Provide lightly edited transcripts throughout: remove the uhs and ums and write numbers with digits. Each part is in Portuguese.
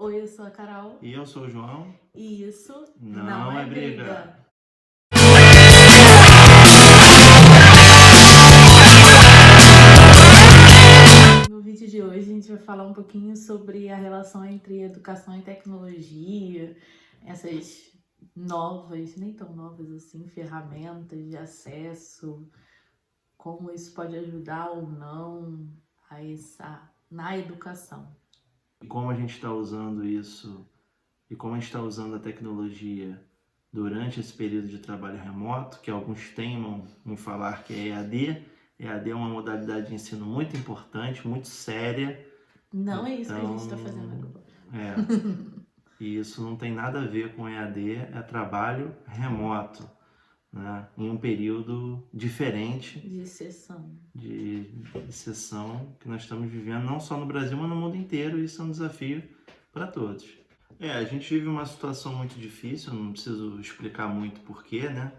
Oi, eu sou a Carol. E eu sou o João. E isso Não é briga. No vídeo de hoje a gente vai falar um pouquinho sobre a relação entre educação e tecnologia, essas novas, nem tão novas assim, ferramentas de acesso, como isso pode ajudar ou não na educação. E como a gente está usando isso, e como a gente está usando a tecnologia durante esse período de trabalho remoto, que alguns teimam em falar que é EAD. EAD é uma modalidade de ensino muito importante, muito séria. Não é isso que a gente está fazendo agora. E isso não tem nada a ver com EAD, é trabalho remoto, né? Em um período diferente De exceção. de exceção que nós estamos vivendo, não só no Brasil, mas no mundo inteiro. Isso é um desafio para todos. A gente vive uma situação muito difícil, não preciso explicar muito porquê, né?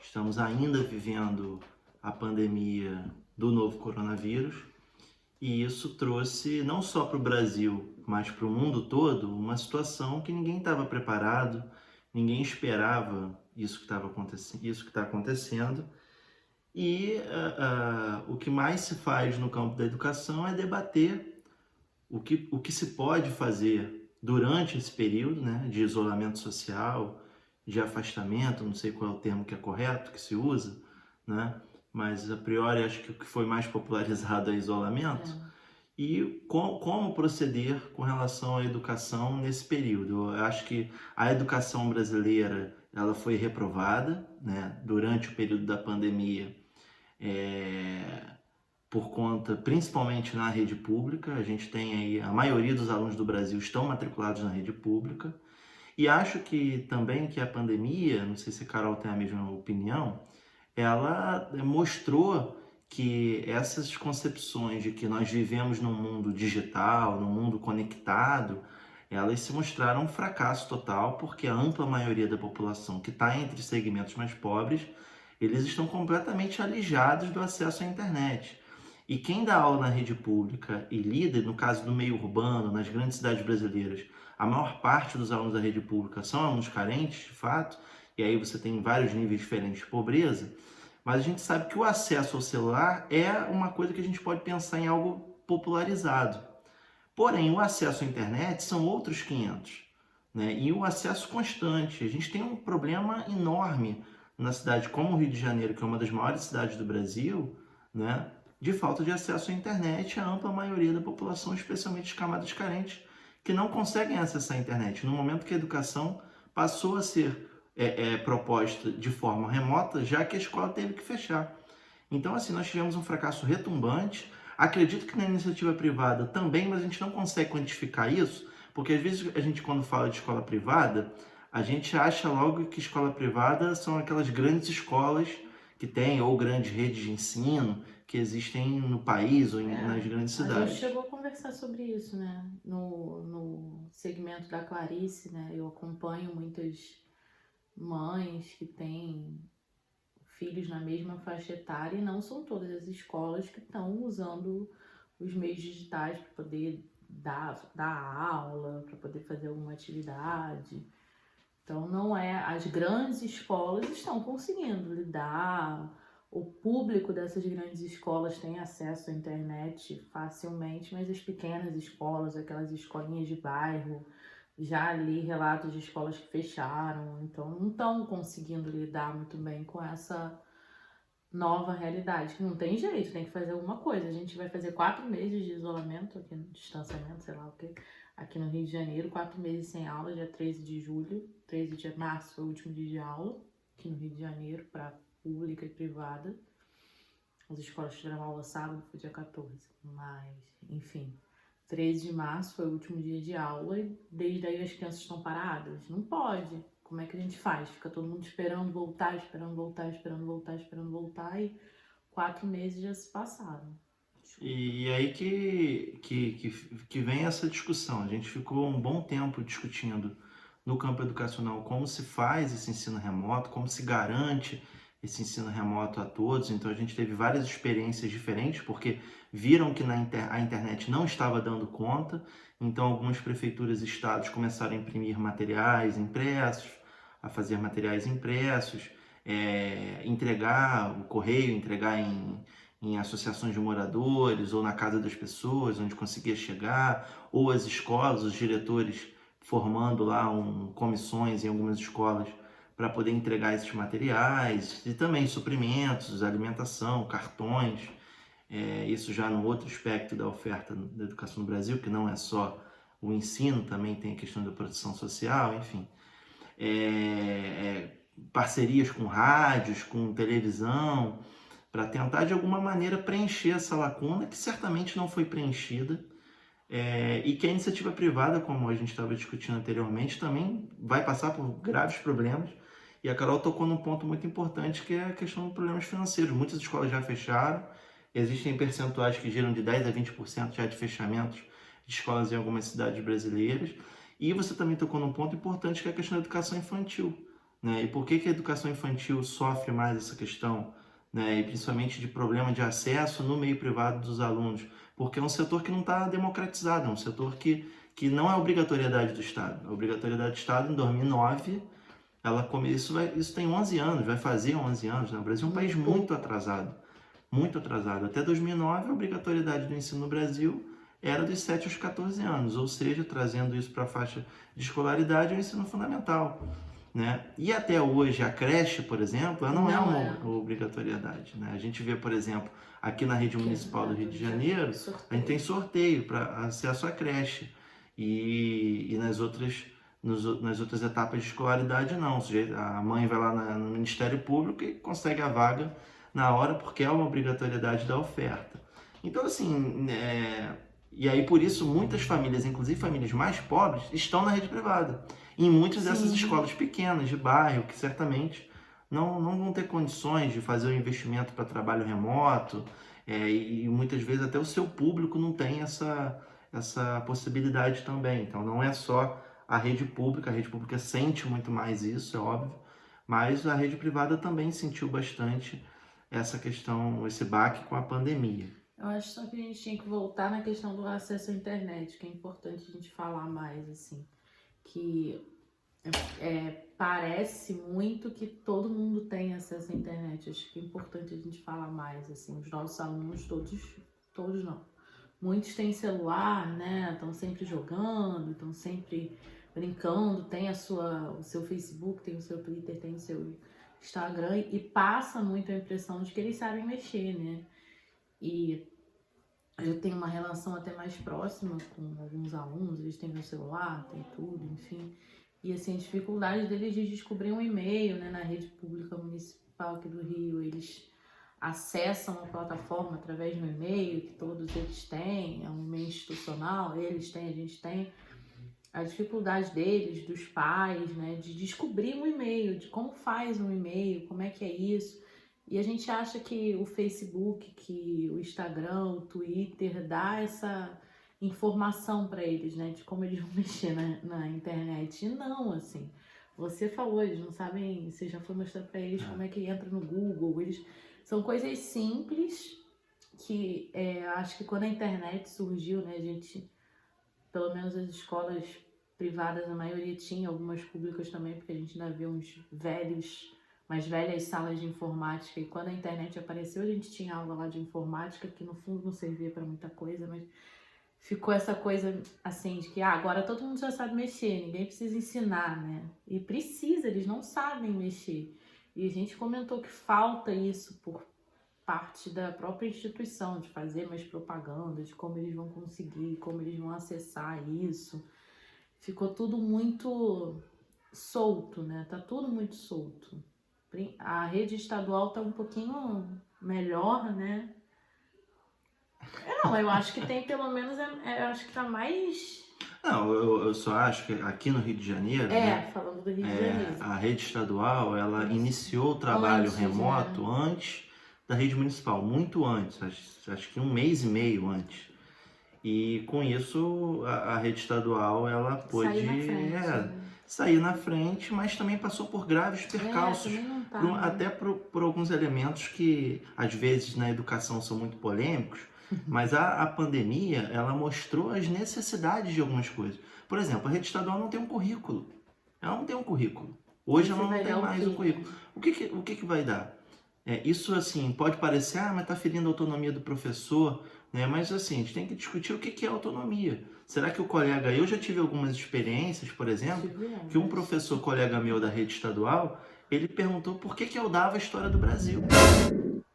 Estamos ainda vivendo a pandemia do novo coronavírus, e isso trouxe não só para o Brasil, mas para o mundo todo, uma situação que ninguém estava preparado, ninguém esperava isso que está acontecendo. E o que mais se faz no campo da educação é debater o que se pode fazer durante esse período, né, de isolamento social, de afastamento, não sei qual é o termo que é correto, que se usa, né? Mas a priori acho que o que foi mais popularizado é isolamento. E como proceder com relação à educação nesse período. Eu acho que a educação brasileira ela foi reprovada, né, durante o período da pandemia, por conta, principalmente na rede pública. A gente tem aí, a maioria dos alunos do Brasil estão matriculados na rede pública. E acho que também que a pandemia, não sei se a Carol tem a mesma opinião, ela mostrou que essas concepções de que nós vivemos num mundo digital, num mundo conectado, elas se mostraram um fracasso total, porque a ampla maioria da população que está entre os segmentos mais pobres, eles estão completamente alijados do acesso à internet. E quem dá aula na rede pública e lida, no caso do meio urbano, nas grandes cidades brasileiras, a maior parte dos alunos da rede pública são alunos carentes, de fato, e aí você tem vários níveis diferentes de pobreza, mas a gente sabe que o acesso ao celular é uma coisa que a gente pode pensar em algo popularizado. Porém, o acesso à internet são outros 500, né? E o acesso constante. A gente tem um problema enorme na cidade como o Rio de Janeiro, que é uma das maiores cidades do Brasil, né? De falta de acesso à internet à ampla maioria da população, especialmente as camadas carentes, que não conseguem acessar a internet. No momento que a educação passou a ser proposta de forma remota, já que a escola teve que fechar. Então, assim, nós tivemos um fracasso retumbante. Acredito que na iniciativa privada também, mas a gente não consegue quantificar isso, porque às vezes a gente, quando fala de escola privada, a gente acha logo que escola privada são aquelas grandes escolas que tem, ou grandes redes de ensino que existem no país ou nas grandes cidades. A gente chegou a conversar sobre isso, né? No segmento da Clarice, né? Eu acompanho muitas mães que têm filhos na mesma faixa etária, e não são todas as escolas que estão usando os meios digitais para poder dar aula, para poder fazer alguma atividade. Então, não é. As grandes escolas estão conseguindo lidar, o público dessas grandes escolas tem acesso à internet facilmente, mas as pequenas escolas, aquelas escolinhas de bairro, já li relatos de escolas que fecharam, então não estão conseguindo lidar muito bem com essa nova realidade, que não tem jeito, tem que fazer alguma coisa. A gente vai fazer 4 meses de isolamento, aqui no distanciamento, sei lá o que, aqui no Rio de Janeiro, 4 meses sem aula, dia 13 de julho, 13 de março foi o último dia de aula, aqui no Rio de Janeiro, para pública e privada. As escolas tiveram aula sábado, foi dia 14, mas, enfim, 13 de março foi o último dia de aula e desde aí as crianças estão paradas? Não pode. Como é que a gente faz? Fica todo mundo esperando voltar, esperando voltar, esperando voltar, esperando voltar, e 4 meses já se passaram. E aí que vem essa discussão. A gente ficou um bom tempo discutindo no campo educacional como se faz esse ensino remoto, como se garante esse ensino remoto a todos, então a gente teve várias experiências diferentes, porque viram que a internet não estava dando conta, então algumas prefeituras e estados começaram a imprimir materiais impressos, a fazer materiais impressos, entregar o correio, entregar em associações de moradores ou na casa das pessoas, onde conseguia chegar, ou as escolas, os diretores formando lá comissões em algumas escolas para poder entregar esses materiais, e também suprimentos, alimentação, cartões, isso já no outro aspecto da oferta da educação no Brasil, que não é só o ensino, também tem a questão da proteção social, enfim. Parcerias com rádios, com televisão, para tentar de alguma maneira preencher essa lacuna que certamente não foi preenchida, e que a iniciativa privada, como a gente estava discutindo anteriormente, também vai passar por graves problemas. E a Carol tocou num ponto muito importante, que é a questão dos problemas financeiros. Muitas escolas já fecharam, existem percentuais que giram de 10% a 20% já de fechamentos de escolas em algumas cidades brasileiras. E você também tocou num ponto importante, que é a questão da educação infantil, né? E por que a educação infantil sofre mais essa questão, né? E principalmente de problema de acesso no meio privado dos alunos? Porque é um setor que não está democratizado, é um setor que não é obrigatoriedade do Estado. A obrigatoriedade do Estado, em 2009, isso tem 11 anos, vai fazer 11 anos, né? O Brasil é um país muito atrasado, muito atrasado. Até 2009, a obrigatoriedade do ensino no Brasil era dos 7 aos 14 anos, ou seja, trazendo isso para a faixa de escolaridade, é o ensino fundamental, né? E até hoje, a creche, por exemplo, ela não é uma obrigatoriedade, né? A gente vê, por exemplo, aqui na rede municipal do Rio de Janeiro, a gente tem sorteio para acesso à creche, e nas outras etapas de escolaridade não. A mãe vai lá no Ministério Público e consegue a vaga na hora, porque é uma obrigatoriedade da oferta. Então, assim, e aí por isso muitas famílias, inclusive famílias mais pobres, estão na rede privada. Em muitas dessas escolas pequenas, de bairro, que certamente não vão ter condições de fazer o investimento para trabalho remoto, e muitas vezes até o seu público não tem essa possibilidade também. Então não é só a rede pública sente muito mais isso, é óbvio, mas a rede privada também sentiu bastante essa questão, esse baque com a pandemia. Eu acho só que a gente tinha que voltar na questão do acesso à internet, que é importante a gente falar mais, assim, que parece muito que todo mundo tem acesso à internet. Acho que é importante a gente falar mais, assim, os nossos alunos todos não. Muitos têm celular, né? Estão sempre jogando, estão sempre brincando, tem o seu Facebook, tem o seu Twitter, tem o seu Instagram, e passa muito a impressão de que eles sabem mexer, né? E eu tenho uma relação até mais próxima com alguns alunos, eles têm meu celular, tem tudo, enfim. E assim, a dificuldade deles de descobrir um e-mail, né, na rede pública municipal aqui do Rio, eles acessam a plataforma através de um e-mail que todos eles têm, é um e-mail institucional, eles têm, a gente tem. A dificuldade deles, dos pais, né, de descobrir um e-mail, de como faz um e-mail, como é que é isso. E a gente acha que o Facebook, que o Instagram, o Twitter dá essa informação para eles, né, de como eles vão mexer na internet. E não, assim, você falou, eles não sabem, você já foi mostrar para eles como é que entra no Google. São coisas simples que acho que quando a internet surgiu, né, a gente, pelo menos as escolas privadas, a maioria tinha, algumas públicas também, porque a gente ainda vê umas velhas salas de informática, e quando a internet apareceu a gente tinha aula lá de informática, que no fundo não servia para muita coisa, mas ficou essa coisa assim de que agora todo mundo já sabe mexer, ninguém precisa ensinar, né? E precisa, eles não sabem mexer. E a gente comentou que falta isso por parte da própria instituição, de fazer mais propaganda, de como eles vão conseguir, como eles vão acessar isso. Ficou tudo muito solto, né? Tá tudo muito solto. A rede estadual tá um pouquinho melhor, né? Eu acho que tem pelo menos, eu acho que tá mais... Não, eu só acho que aqui no Rio de Janeiro, né, falando do Rio de Janeiro. a rede estadual, ela iniciou o trabalho remoto antes da rede municipal, muito antes, acho que 1 mês e meio antes. E com isso a rede estadual ela pôde sair na frente, mas também passou por graves percalços, também não tá, até por alguns elementos que às vezes na educação são muito polêmicos, mas a pandemia, ela mostrou as necessidades de algumas coisas. Por exemplo, a rede estadual não tem um currículo. Ela não tem um currículo. Hoje ela não tem mais um currículo. O que vai dar? Isso, assim, pode parecer, mas está ferindo a autonomia do professor, né? Mas, assim, a gente tem que discutir o que é autonomia. Será que o colega... Eu já tive algumas experiências, por exemplo, que um professor colega meu da rede estadual, ele perguntou por que eu dava a história do Brasil.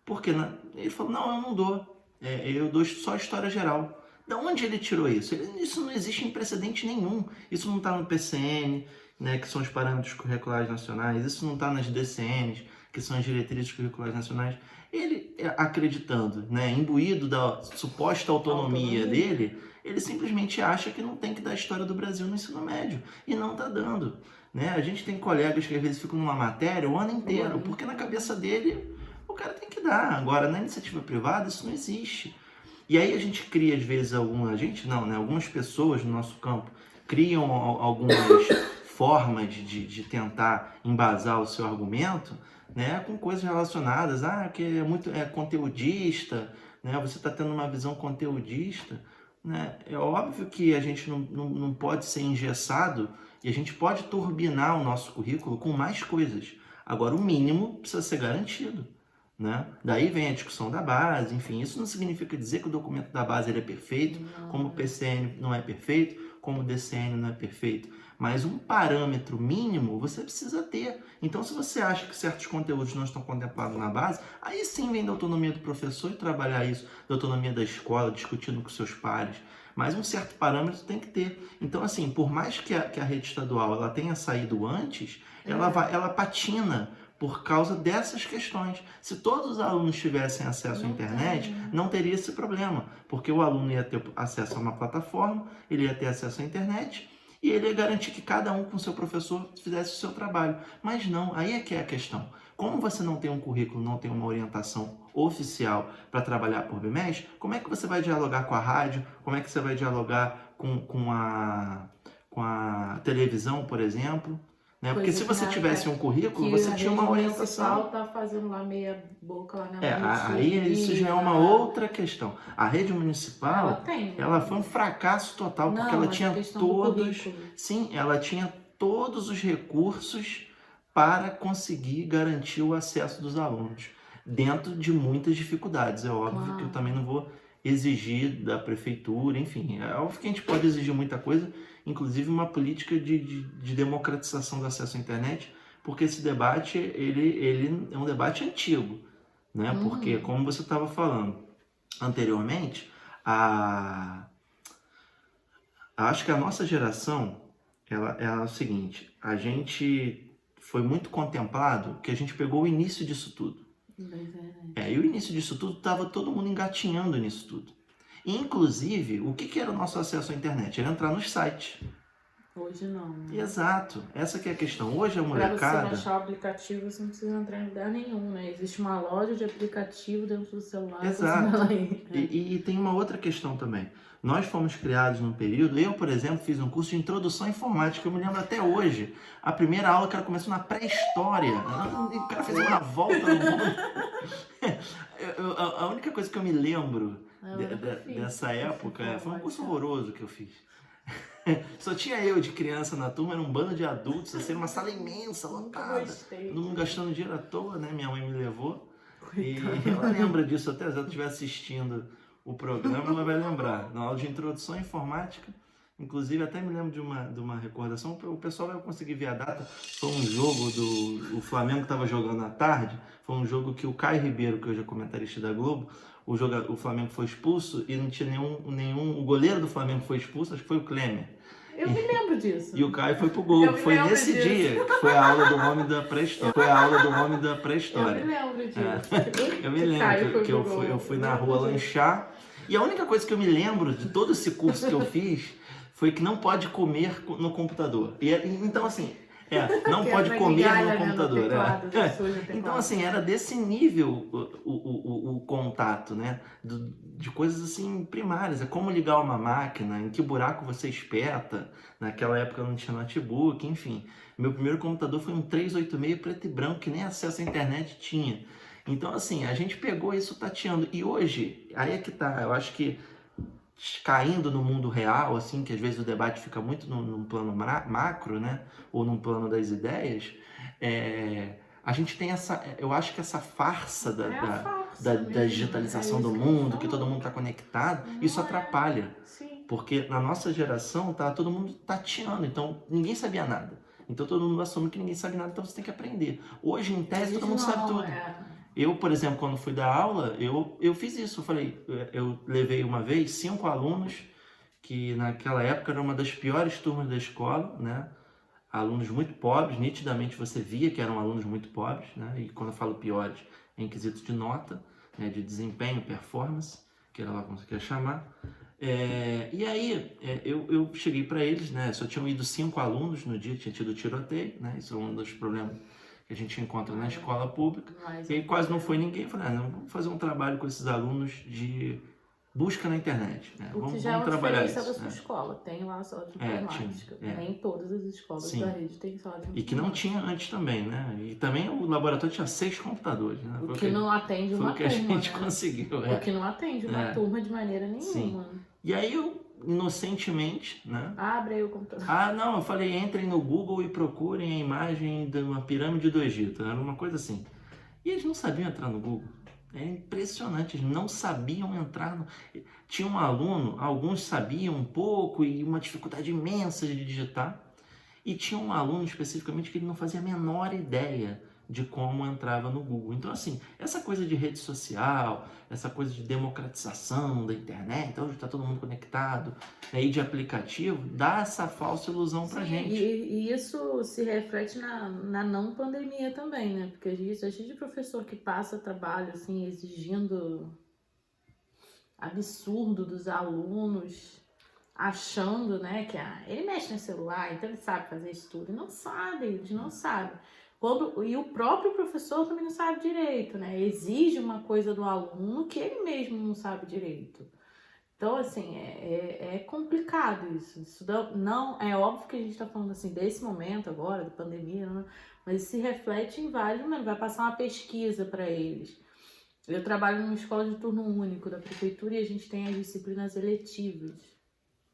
Porque ele falou, não, eu não dou. Eu dou só história geral. Da onde ele tirou isso? Isso não existe em precedente nenhum. Isso não está no PCN, né, que são os parâmetros curriculares nacionais. Isso não está nas DCNs, que são as diretrizes curriculares nacionais. Ele, acreditando, né, imbuído da suposta autonomia dele, ele simplesmente acha que não tem que dar a história do Brasil no ensino médio. E não está dando. Né? A gente tem colegas que às vezes ficam numa matéria o ano inteiro, porque na cabeça dele o cara tem que dar. Agora, na iniciativa privada, isso não existe. E aí a gente cria, às vezes, algumas pessoas no nosso campo criam algumas formas de tentar embasar o seu argumento, né, com coisas relacionadas, que é muito conteudista, né, você está tendo uma visão conteudista. Né? É óbvio que a gente não pode ser engessado e a gente pode turbinar o nosso currículo com mais coisas. Agora, o mínimo precisa ser garantido. Né? Daí vem a discussão da base, enfim, isso não significa dizer que o documento da base ele é perfeito, como o PCN não é perfeito, como o DCN não é perfeito, mas um parâmetro mínimo você precisa ter. Então, se você acha que certos conteúdos não estão contemplados na base, aí sim vem da autonomia do professor e trabalhar isso, da autonomia da escola, discutindo com seus pares, mas um certo parâmetro tem que ter. Então, assim, por mais que a rede estadual ela tenha saído antes, ela patina por causa dessas questões. Se todos os alunos tivessem acesso à internet, não teria esse problema, porque o aluno ia ter acesso a uma plataforma, ele ia ter acesso à internet e ele ia garantir que cada um com seu professor fizesse o seu trabalho. Mas não, aí é que é a questão. Como você não tem um currículo, não tem uma orientação oficial para trabalhar por bimestre, como é que você vai dialogar com a rádio? Como é que você vai dialogar com a televisão, por exemplo? Né? Porque se você tivesse um currículo, você tinha uma orientação. Tá fazendo lá meia boca lá na aí isso já é uma outra questão. A rede municipal, ela foi um fracasso total, porque ela tinha ela tinha todos os recursos para conseguir garantir o acesso dos alunos, dentro de muitas dificuldades. É óbvio que eu também não vou exigir da prefeitura, enfim, é óbvio que a gente pode exigir muita coisa, inclusive uma política de democratização do acesso à internet, porque esse debate ele é um debate antigo, né? Porque, como você estava falando anteriormente, acho que a nossa geração ela é o seguinte: a gente foi muito contemplado que a gente pegou o início disso tudo. E o início disso tudo estava todo mundo engatinhando nisso tudo. Inclusive, o que era o nosso acesso à internet? Era entrar nos sites. Hoje não. Né? Exato. Essa que é a questão. Hoje a molecada... Para você baixar o aplicativo, você não precisa entrar em lugar nenhum, né? Existe uma loja de aplicativo dentro do celular. Exato. E tem uma outra questão também. Nós fomos criados num período... Eu, por exemplo, fiz um curso de introdução à informática. Eu me lembro até hoje. A primeira aula, o cara começou na pré-história. O cara fez uma volta no mundo. A única coisa que eu me lembro dessa época foi um curso horroroso que eu fiz. Só tinha eu de criança na turma, era um bando de adultos, assim, uma sala imensa, lotada, todo mundo gastando dinheiro à toa, né? Minha mãe me levou. E ela lembra disso até, se ela estiver assistindo o programa, ela vai lembrar. Na aula de introdução à informática, inclusive até me lembro de uma recordação, o pessoal vai conseguir ver a data, foi um jogo o Flamengo estava jogando à tarde, foi um jogo que o Caio Ribeiro, que hoje é comentarista da Globo, o Flamengo foi expulso e não tinha nenhum. O goleiro do Flamengo foi expulso, acho que foi o Klemer. Eu me lembro disso. E o Caio foi pro gol. Foi nesse dia que foi a aula do homem da pré-história. Eu me lembro disso. Eu me lembro que eu fui na rua lanchar. E a única coisa que eu me lembro de todo esse curso que eu fiz foi que não pode comer no computador. Então, assim, Não Que pode entra comer migalha, no né, computador. teclado, já suja o Então, teclado. assim, era desse nível o contato, né? De coisas assim primárias. É como ligar uma máquina, em que buraco você espeta. Naquela época não tinha notebook, enfim. Meu primeiro computador foi um 386 preto e branco, que nem acesso à internet tinha. Então, assim, a gente pegou isso tateando. E hoje, aí é que tá, eu acho que caindo no mundo real, assim, que às vezes o debate fica muito num plano macro, né? Ou num plano das ideias, a gente tem eu acho que essa farsa É a farsa da mesmo, é digitalização do isso que a gente mundo, que todo falou. mundo está conectado, isso Não é, atrapalha. sim. Porque na nossa geração tá todo mundo tateando, então ninguém sabia nada. Então todo mundo assume que ninguém sabe nada, então você tem que aprender. Hoje, em tese, todo mundo sabe tudo. Eu, por exemplo, quando fui dar aula, eu fiz isso. Eu levei uma vez 5 alunos, que naquela época era uma das piores turmas da escola, né? Alunos muito pobres, nitidamente você via que eram alunos muito pobres, né? E quando eu falo piores, é em quesito de nota, né? De desempenho, performance, que era lá como você quer chamar. E aí, eu cheguei para eles, né? Só tinham ido 5 alunos no dia, tinha tido tiroteio, né? Isso é um dos problemas que a gente encontra na escola pública. E aí quase não foi ninguém. Eu falei, não, vamos fazer um trabalho com esses alunos de busca na internet, né? O que já é Vamos uma trabalhar diferença da isso, sua né? escola. Tem lá a sala de Tinha, informática. Nem todas as escolas Sim. da rede têm sala de informática. E que não tinha antes também, né? E também o laboratório tinha 6 computadores, né? O que não atende uma turma, Foi o que a gente né? conseguiu. O que não atende uma turma de maneira nenhuma. Sim. E aí eu, inocentemente, né? Abre aí o computador. Não, eu falei, entrem no Google e procurem a imagem de uma pirâmide do Egito. Era uma coisa assim. E eles não sabiam entrar no Google. É impressionante, eles não sabiam entrar no... Tinha um aluno, alguns sabiam um pouco e uma dificuldade imensa de digitar. E tinha um aluno especificamente que ele não fazia a menor ideia de como entrava no Google. Então, assim, essa coisa de rede social, essa coisa de democratização da internet, hoje está todo mundo conectado, aí de aplicativo, dá essa falsa ilusão pra gente. E isso se reflete na não pandemia também, né? Porque a gente de professor que passa trabalho, assim, exigindo absurdo dos alunos, achando, né, que ele mexe no celular, então ele sabe fazer isso tudo. E não sabe, eles não sabem. E o próprio professor também não sabe direito, né? Exige uma coisa do aluno que ele mesmo não sabe direito. Então, assim, é complicado isso. Isso não é óbvio que a gente está falando assim desse momento agora, da pandemia, né? Mas se reflete em vários momentos. Vai passar uma pesquisa para eles. Eu trabalho numa escola de turno único da prefeitura e a gente tem as disciplinas eletivas.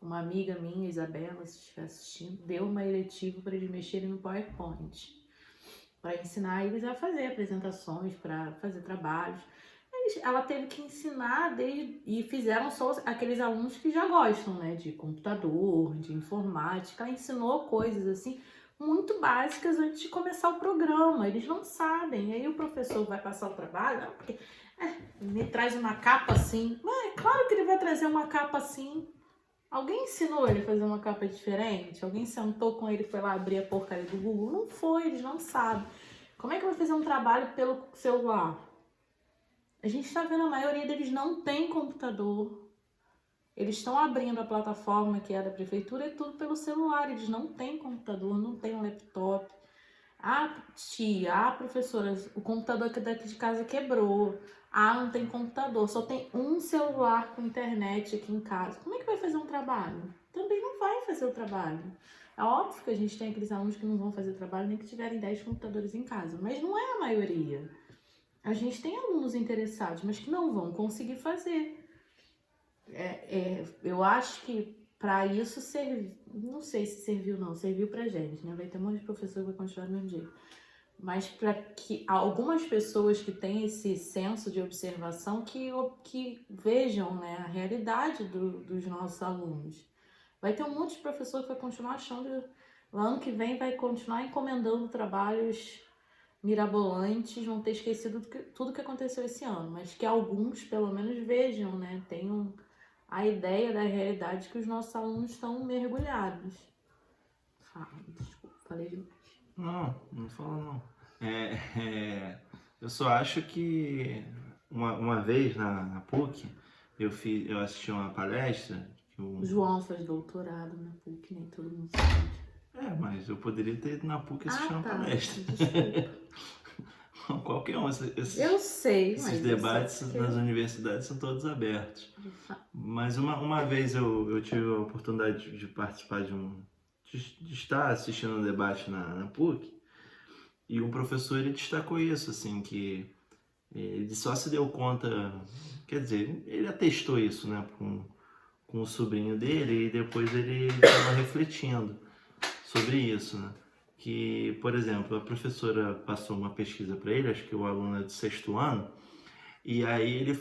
Uma amiga minha, Isabela, se estiver assistindo, deu uma eletiva para eles mexerem no PowerPoint, para ensinar eles a fazer apresentações, para fazer trabalhos. Ela teve que ensinar e fizeram só aqueles alunos que já gostam, né, de computador, de informática. Ela ensinou coisas assim muito básicas antes de começar o programa. Eles não sabem. E aí o professor vai passar o trabalho, porque me traz uma capa assim. É claro que ele vai trazer uma capa assim. Alguém ensinou ele a fazer uma capa diferente? Alguém sentou com ele e foi lá abrir a porcaria do Google? Não foi, eles não sabem. Como é que vai fazer um trabalho pelo celular? A gente está vendo a maioria deles não tem computador. Eles estão abrindo a plataforma que é da prefeitura e tudo pelo celular. Eles não têm computador, não têm um laptop. Tia, professora, o computador aqui daqui de casa quebrou. Não tem computador, só tem um celular com internet aqui em casa. Como é que vai fazer um trabalho? Também não vai fazer o trabalho. É óbvio que a gente tem aqueles alunos que não vão fazer trabalho nem que tiverem 10 computadores em casa, mas não é a maioria. A gente tem alunos interessados, mas que não vão conseguir fazer. Eu acho que para isso serviu, não sei se serviu não, serviu pra gente, né? Vai ter um monte de professor que vai continuar do mesmo jeito. Mas para que algumas pessoas que têm esse senso de observação que vejam, né, a realidade dos nossos alunos. Vai ter um monte de professor que vai continuar achando que no ano que vem vai continuar encomendando trabalhos mirabolantes, vão ter esquecido tudo que aconteceu esse ano, mas que alguns pelo menos vejam, né, tenham a ideia da realidade que os nossos alunos estão mergulhados. Desculpa, falei demais. Não fala não. Eu só acho que uma vez na PUC eu assisti uma palestra que o João faz doutorado na PUC, nem todo mundo sabe. mas eu poderia ter ido na PUC assistir uma tá. palestra. Desculpa. Qualquer um. Eu sei, Esses mas debates eu só nas universidades são todos abertos. fiquei- Mas uma vez eu tive a oportunidade de participar de estar assistindo um debate na PUC, e um professor ele destacou isso, assim, que ele só se deu conta, quer dizer, ele atestou isso, né, com o sobrinho dele, e depois ele estava refletindo sobre isso, né? Que, por exemplo, a professora passou uma pesquisa para ele, acho que o aluno é do 6º ano, e aí ele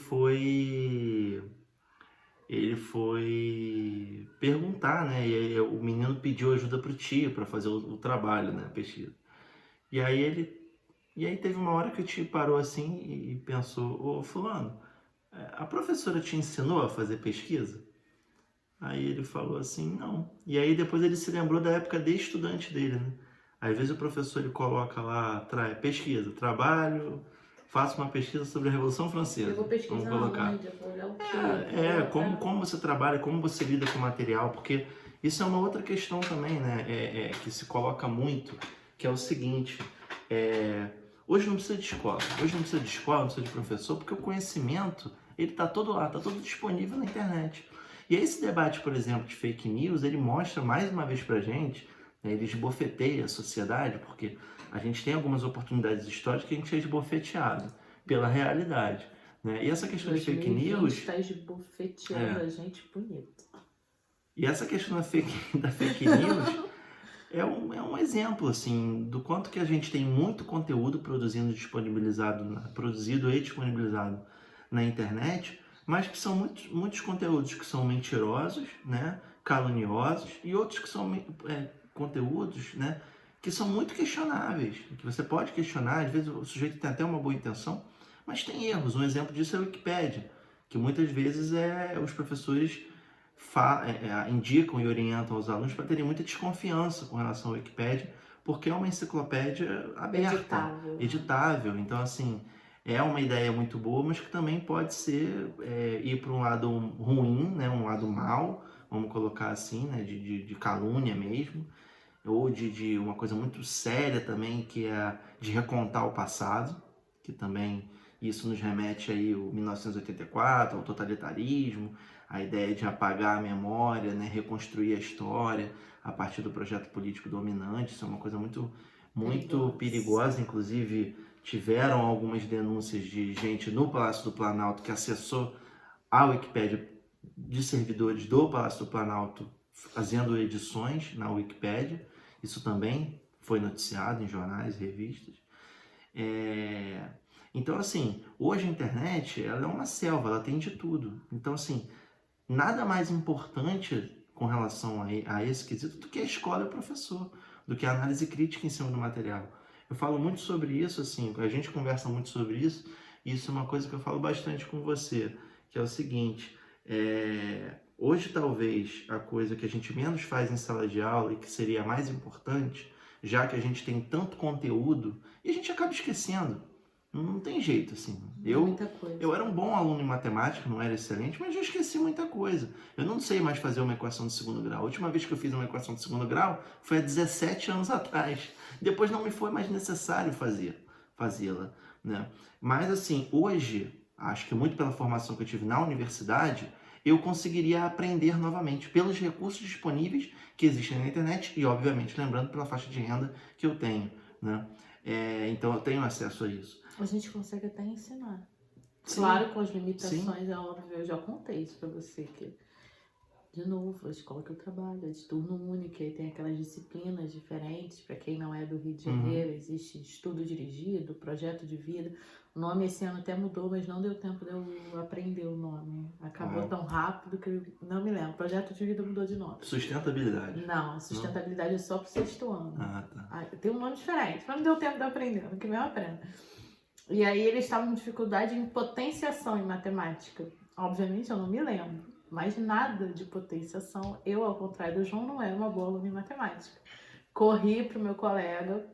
foi perguntar, né? E aí o menino pediu ajuda pro tio para fazer o trabalho, né? A pesquisa. E aí teve uma hora que o tio parou assim e pensou: ô fulano, a professora te ensinou a fazer pesquisa? Aí ele falou assim: não. E aí depois ele se lembrou da época de estudante dele, né? Às vezes o professor ele coloca lá, pesquisa, trabalho, faça uma pesquisa sobre a Revolução Francesa. Eu vou pesquisar Vamos colocar. onde, eu vou olhar o quê? Como você trabalha, como você lida com o material, porque isso é uma outra questão também, né? Que se coloca muito, que é o seguinte: hoje não precisa de escola, hoje não precisa de escola, não precisa de professor, porque o conhecimento ele está todo lá, está todo disponível na internet. E esse debate, por exemplo, de fake news, ele mostra mais uma vez pra gente, né, ele esbofeteia a sociedade, porque a gente tem algumas oportunidades históricas que a gente é esbofeteado pela realidade. Né? E essa questão de fake news... está esbofeteando a gente bonito. E essa questão da fake news é um exemplo, assim, do quanto que a gente tem muito conteúdo produzido e disponibilizado na internet, mas que são muitos conteúdos que são mentirosos, né, caluniosos, e outros que são conteúdos, né, que são muito questionáveis, que você pode questionar, às vezes o sujeito tem até uma boa intenção, mas tem erros. Um exemplo disso é a Wikipédia, que muitas vezes os professores indicam e orientam os alunos para terem muita desconfiança com relação à Wikipédia, porque é uma enciclopédia aberta, editável. Então, assim, é uma ideia muito boa, mas que também pode ser ir para um lado ruim, né, um lado mau, vamos colocar assim, né, de calúnia mesmo, ou de uma coisa muito séria também, que é de recontar o passado, que também isso nos remete aí ao 1984, ao totalitarismo, a ideia de apagar a memória, né, reconstruir a história a partir do projeto político dominante. Isso é uma coisa muito perigosa. Inclusive, tiveram algumas denúncias de gente no Palácio do Planalto que acessou a Wikipédia de servidores do Palácio do Planalto fazendo edições na Wikipédia. Isso também foi noticiado em jornais e revistas. Então, assim, hoje a internet ela é uma selva, ela tem de tudo. Então, assim, nada mais importante com relação a esse quesito do que a escola e o professor, do que a análise crítica em cima do material. Eu falo muito sobre isso, assim, a gente conversa muito sobre isso, e isso é uma coisa que eu falo bastante com você, que é o seguinte: hoje talvez a coisa que a gente menos faz em sala de aula e que seria mais importante, já que a gente tem tanto conteúdo, e a gente acaba esquecendo. Não tem jeito, assim. Eu era um bom aluno em matemática, não era excelente, mas já esqueci muita coisa. Eu não sei mais fazer uma equação de segundo grau. A última vez que eu fiz uma equação de segundo grau foi há 17 anos atrás. Depois não me foi mais necessário fazê-la, né? Mas, assim, hoje, acho que muito pela formação que eu tive na universidade, eu conseguiria aprender novamente pelos recursos disponíveis que existem na internet e, obviamente, lembrando pela faixa de renda que eu tenho, né? Então eu tenho acesso a isso. A gente consegue até ensinar. Sim, claro, com as limitações, sim. é óbvio. Eu já contei isso pra você, que, de novo, a escola que eu trabalho é de turno único, e tem aquelas disciplinas diferentes. Para quem não é do Rio de Janeiro, existe estudo dirigido, projeto de vida. O nome esse ano até mudou, mas não deu tempo de eu aprender o nome. Acabou tão rápido que eu não me lembro. Projeto de vida mudou de nome. Sustentabilidade. Não, sustentabilidade é só pro 6º ano. Tá. Tem um nome diferente, mas não deu tempo de eu aprender, no que vem eu aprendo. E aí eles estavam com dificuldade em potenciação em matemática. Obviamente eu não me lembro, mas nada de potenciação. Eu, ao contrário do João, não era uma boa aluna em matemática. Corri pro meu colega,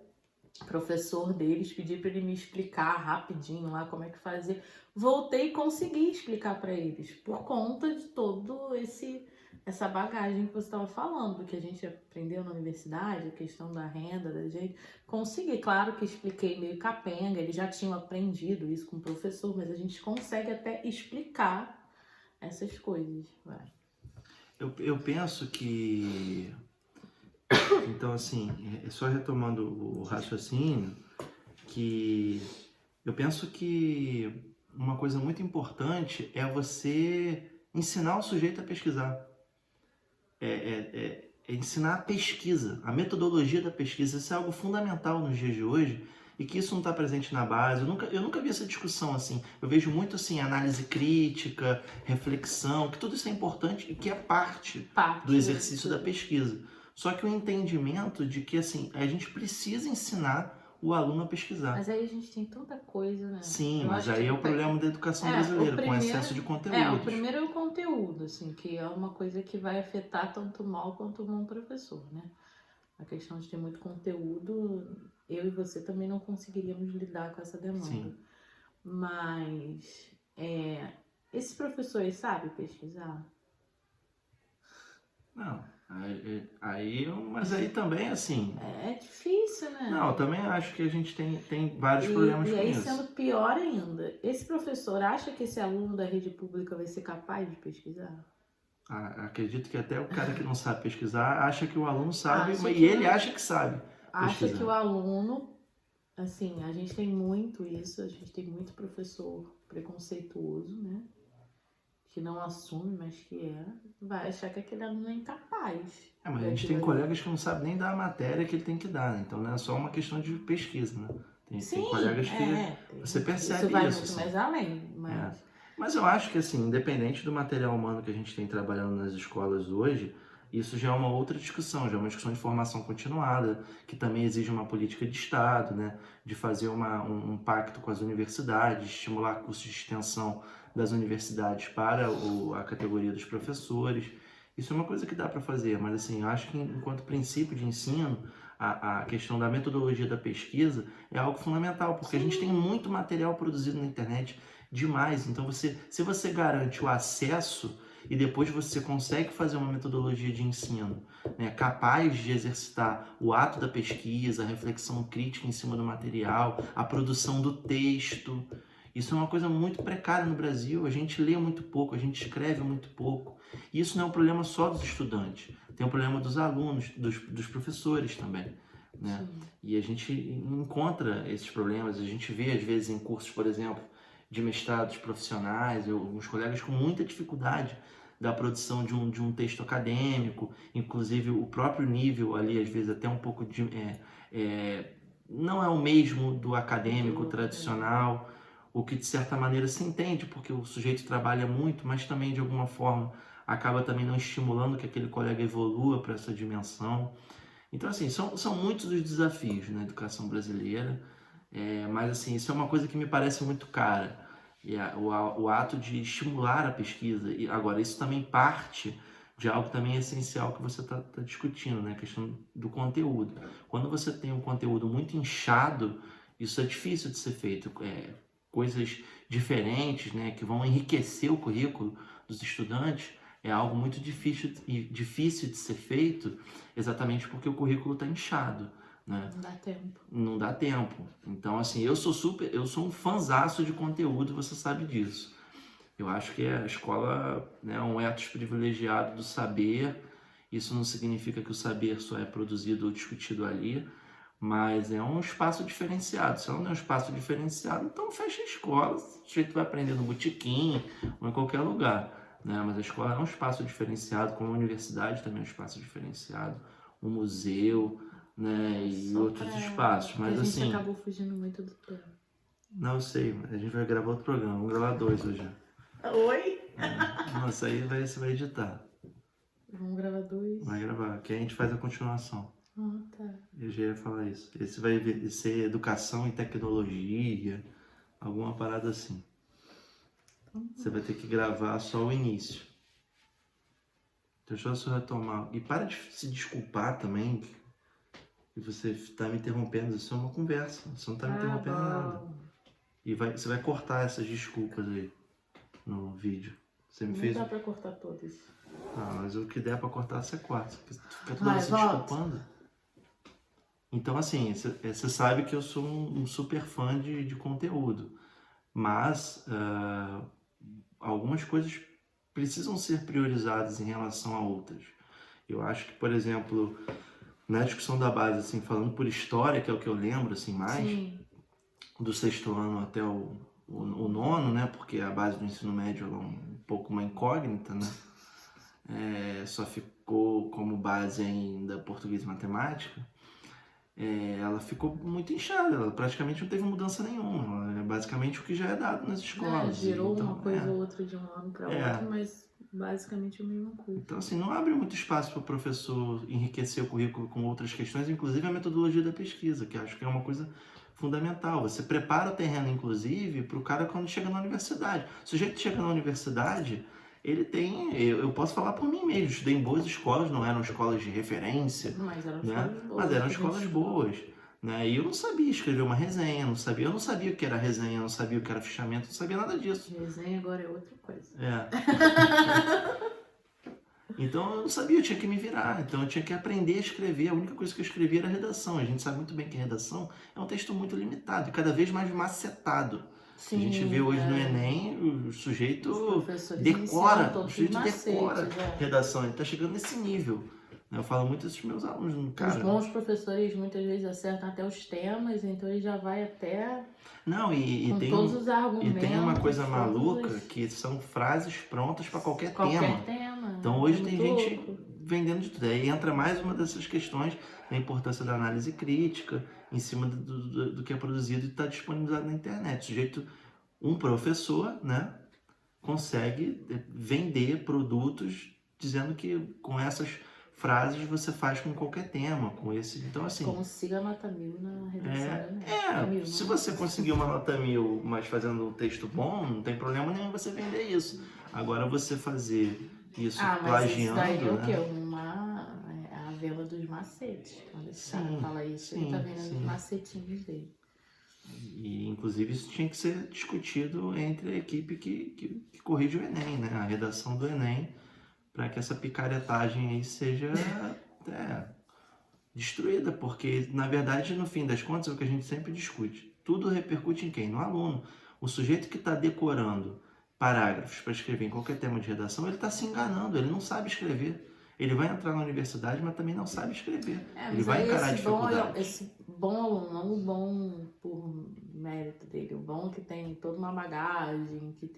professor deles, pedi para ele me explicar rapidinho lá como é que fazia. Voltei e consegui explicar para eles, por conta de todo esse essa bagagem que você estava falando, que a gente aprendeu na universidade, a questão da renda da gente. Consegui, claro que expliquei meio capenga, eles já tinham aprendido isso com o professor, mas a gente consegue até explicar essas coisas. Vai. Eu penso que, então assim, só retomando o raciocínio, que eu penso que uma coisa muito importante é você ensinar o sujeito a pesquisar. É ensinar a pesquisa, a metodologia da pesquisa. Isso é algo fundamental nos dias de hoje e que isso não está presente na base. Eu nunca vi essa discussão assim. Eu vejo muito assim, análise crítica, reflexão, que tudo isso é importante e que é parte do exercício da pesquisa. Só que o entendimento de que assim, a gente precisa ensinar o aluno a pesquisar. Mas aí a gente tem tanta coisa, né? Sim, mas aí é o problema da educação brasileira, com excesso de conteúdo. O primeiro é o conteúdo, assim, que é uma coisa que vai afetar tanto o mal quanto o bom professor, né? A questão de ter muito conteúdo, eu e você também não conseguiríamos lidar com essa demanda. Sim. Mas esses professores sabem pesquisar? Não, mas aí também, assim... É difícil, né? Não, eu também acho que a gente tem vários problemas com isso. E aí, sendo pior ainda, esse professor acha que esse aluno da rede pública vai ser capaz de pesquisar? Acredito que até o cara que não sabe pesquisar acha que o aluno sabe, acha que sabe acha pesquisar. que o aluno, assim, a gente tem muito isso, a gente tem muito professor preconceituoso, né? Que não assume, mas que vai achar que aquele aluno é incapaz. Mas a gente tem colegas que não sabem nem dar a matéria que ele tem que dar, né? Então não é só uma questão de pesquisa, né? Tem colegas que você percebe isso. Vai isso, muito assim. mais além, mas... Mas eu acho que, assim, independente do material humano que a gente tem trabalhando nas escolas hoje, isso já é uma outra discussão, já é uma discussão de formação continuada, que também exige uma política de Estado, né? De fazer um pacto com as universidades, estimular cursos de extensão das universidades para a categoria dos professores. Isso é uma coisa que dá para fazer, mas assim, eu acho que enquanto princípio de ensino, a questão da metodologia da pesquisa é algo fundamental, porque a gente tem muito material produzido na internet demais. Então, se você garante o acesso e depois você consegue fazer uma metodologia de ensino, né, capaz de exercitar o ato da pesquisa, a reflexão crítica em cima do material, a produção do texto, isso é uma coisa muito precária no Brasil. A gente lê muito pouco, a gente escreve muito pouco. E isso não é um problema só dos estudantes, tem um problema dos alunos, dos professores também, né? E a gente encontra esses problemas, a gente vê às vezes em cursos, por exemplo, de mestrados profissionais, alguns colegas com muita dificuldade da produção de um texto acadêmico, inclusive o próprio nível ali, às vezes até um pouco não é o mesmo do acadêmico tradicional, o que de certa maneira se entende, porque o sujeito trabalha muito, mas também de alguma forma acaba também não estimulando que aquele colega evolua para essa dimensão. Então, assim, são muitos os desafios na educação brasileira, mas assim, isso é uma coisa que me parece muito cara, o ato de estimular a pesquisa. E agora, isso também parte de algo também essencial que você está discutindo, né? A questão do conteúdo. Quando você tem um conteúdo muito inchado, isso é difícil de ser feito. Coisas diferentes, né, que vão enriquecer o currículo dos estudantes, é algo muito difícil de ser feito, exatamente porque o currículo está inchado, né? Não dá tempo. Não dá tempo. Então, assim, eu sou um fanzaço de conteúdo, você sabe disso. Eu acho que a escola, né, é um ethos privilegiado do saber. Isso não significa que o saber só é produzido ou discutido ali, mas é um espaço diferenciado. Se ela não é um espaço diferenciado, então fecha a escola. O sujeito vai aprender no botequim ou em qualquer lugar, né? Mas a escola é um espaço diferenciado, como a universidade também é um espaço diferenciado, o museu, né? E outros espaços. Mas a gente assim, acabou fugindo muito do tempo. Não, eu sei, mas a gente vai gravar outro programa. Vamos gravar 2 hoje. Oi? Nossa, aí você vai editar. Vamos gravar 2? Vai gravar, que aí a gente faz a continuação. Tá. Eu já ia falar isso. Esse vai ser educação e tecnologia, alguma parada assim. Você vai ter que gravar só o início. Deixa eu só retomar. E para de se desculpar também, que você está me interrompendo. Isso é uma conversa, você não está me interrompendo nada. E você vai cortar essas desculpas aí no vídeo. Você me não fez... dá pra cortar todas. Ah, mas o que der pra cortar, você corta. Você fica toda hora se Volta. desculpando. Então, assim, você sabe que eu sou um super fã de conteúdo. Mas algumas coisas precisam ser priorizadas em relação a outras. Eu acho que, por exemplo, na discussão da base, assim, falando por história, que é o que eu lembro, assim, mais, Sim. do 6º ano até o 9º, né? Porque a base do ensino médio é um pouco uma incógnita, né? Só ficou como base ainda português e matemática. Ela ficou muito inchada, ela praticamente não teve mudança nenhuma. Ela é basicamente o que já é dado nas escolas. Girou Então, uma coisa ou outra de um ano para outro, mas basicamente o mesmo curso. Então, assim, não abre muito espaço para o professor enriquecer o currículo com outras questões, inclusive a metodologia da pesquisa, que acho que é uma coisa fundamental. Você prepara o terreno, inclusive, para o cara quando chega na universidade. O sujeito que chega na universidade, ele tem... Eu posso falar por mim mesmo, estudei em boas escolas, não eram escolas de referência, Mas eram né? escolas boas. Mas eram escolas boas. Né? E eu não sabia escrever uma resenha, eu não sabia o que era resenha, eu não sabia o que era fichamento, não sabia nada disso. Resenha agora é outra coisa. Então eu não sabia, eu tinha que me virar, então eu tinha que aprender a escrever. A única coisa que eu escrevia era redação. A gente sabe muito bem que a redação é um texto muito limitado e cada vez mais macetado. Sim, a gente vê hoje no Enem, o sujeito decora redação, ele está chegando nesse nível. Eu falo muito isso para os meus alunos, cara. Os bons professores muitas vezes acertam até os temas, então ele já vai até não, com todos os argumentos. E tem uma coisa maluca que são frases prontas para qualquer tema. Então hoje tem gente vendendo de tudo. Aí entra mais uma dessas questões da importância da análise crítica em cima do que é produzido e está disponibilizado na internet. O sujeito, um professor, né, consegue vender produtos dizendo que com essas frases você faz com qualquer tema, com esse. Então, assim. Consiga nota 1000 na redação. Se você conseguir uma nota 1000, mas fazendo um texto bom, não tem problema nenhum você vender isso. Agora você fazer isso plagiando. Mas isso daí é o quê? A venda dos macetes. Quando esse cara fala isso, ele tá vendendo os macetinhos dele. E, inclusive, isso tinha que ser discutido entre a equipe que corrige o Enem, né? A redação do Enem, para que essa picaretagem aí seja destruída, porque, na verdade, no fim das contas, é o que a gente sempre discute. Tudo repercute em quem? No aluno. O sujeito que está decorando parágrafos para escrever em qualquer tema de redação, ele está se enganando, ele não sabe escrever. Ele vai entrar na universidade, mas também não sabe escrever. Ele vai encarar a dificuldade. Esse bom aluno, não o bom por mérito dele, o bom que tem toda uma bagagem, que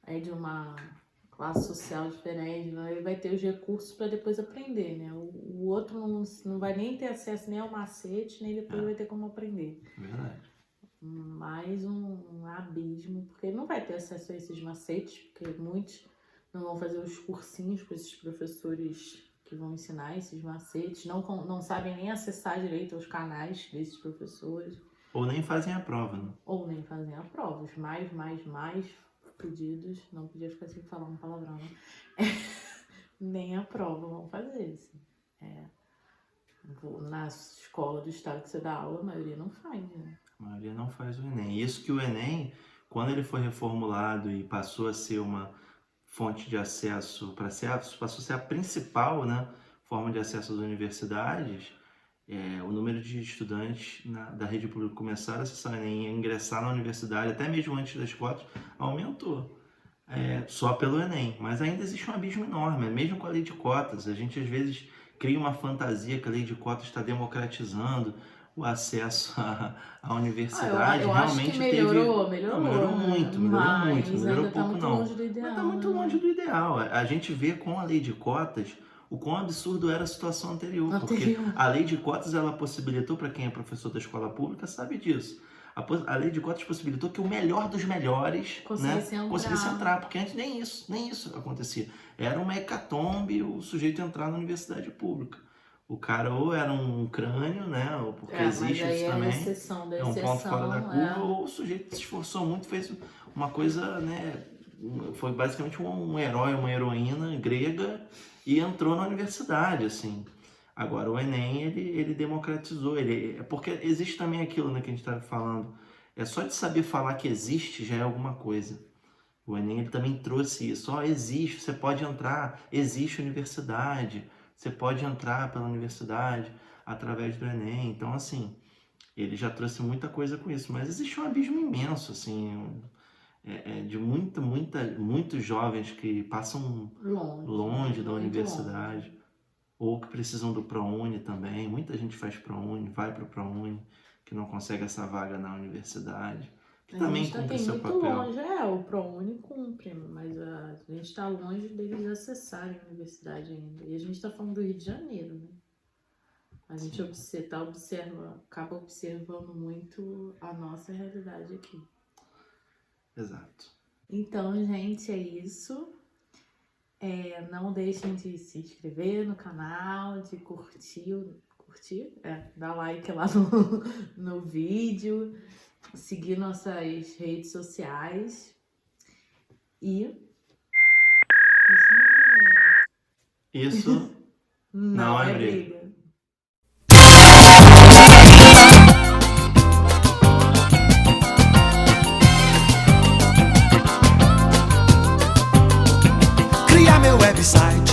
é de uma classe social diferente, né? Ele vai ter os recursos para depois aprender, né? O outro não vai nem ter acesso nem ao macete, nem depois vai ter como aprender. Verdade. Mais um abismo, porque ele não vai ter acesso a esses macetes, porque muitos não vão fazer os cursinhos para esses professores que vão ensinar esses macetes, não sabem nem acessar direito aos canais desses professores. Ou nem fazem a prova, né? Ou nem fazem a prova. Os mais pedidos, não podia ficar sem falar um palavrão, né? Nem a prova vão fazer isso. Na escola do estado que você dá aula, a maioria não faz, né? A maioria não faz o Enem. Isso que o Enem, quando ele foi reformulado e passou a ser uma fonte de acesso, passou a ser a principal, né, forma de acesso às universidades, o número de estudantes da rede pública começaram a acessar o Enem e ingressar na universidade, até mesmo antes das cotas, aumentou. Só pelo Enem. Mas ainda existe um abismo enorme, mesmo com a lei de cotas. A gente às vezes cria uma fantasia que a lei de cotas está democratizando o acesso à universidade. Eu realmente acho que melhorou muito, não melhorou pouco não. Mas está muito longe do ideal. A gente vê com a lei de cotas o quão absurdo era a situação anterior. Porque a lei de cotas ela possibilitou, para quem é professor da escola pública sabe disso, a lei de cotas possibilitou que o melhor dos melhores conseguisse entrar, porque antes nem isso acontecia. Era uma hecatombe o sujeito entrar na universidade pública. O cara ou era um crânio, né? Porque existe isso também. É um ponto fora da curva, ou o sujeito se esforçou muito, fez uma coisa, né? Foi basicamente um herói, uma heroína grega e entrou na universidade, assim. Agora, o Enem, ele democratizou, porque existe também aquilo, né, que a gente estava falando, só de saber falar que existe já é alguma coisa. O Enem ele também trouxe isso. Existe, você pode entrar, existe universidade, você pode entrar pela universidade através do Enem. Então, assim, ele já trouxe muita coisa com isso. Mas existe um abismo imenso, assim, de muitos jovens que passam longe da universidade, ou que precisam do ProUni também. Muita gente faz ProUni, vai para o ProUni, que não consegue essa vaga na universidade. Que também cumpre seu papel. Longe, o ProUni cumpre, mas a gente está longe deles acessarem a universidade ainda. E a gente está falando do Rio de Janeiro, né? A gente acaba observando muito a nossa realidade aqui. Exato. Então, gente, é isso. Não deixem de se inscrever no canal, de curtir, dar like lá no vídeo, seguir nossas redes sociais e isso não é briga. Cria meu website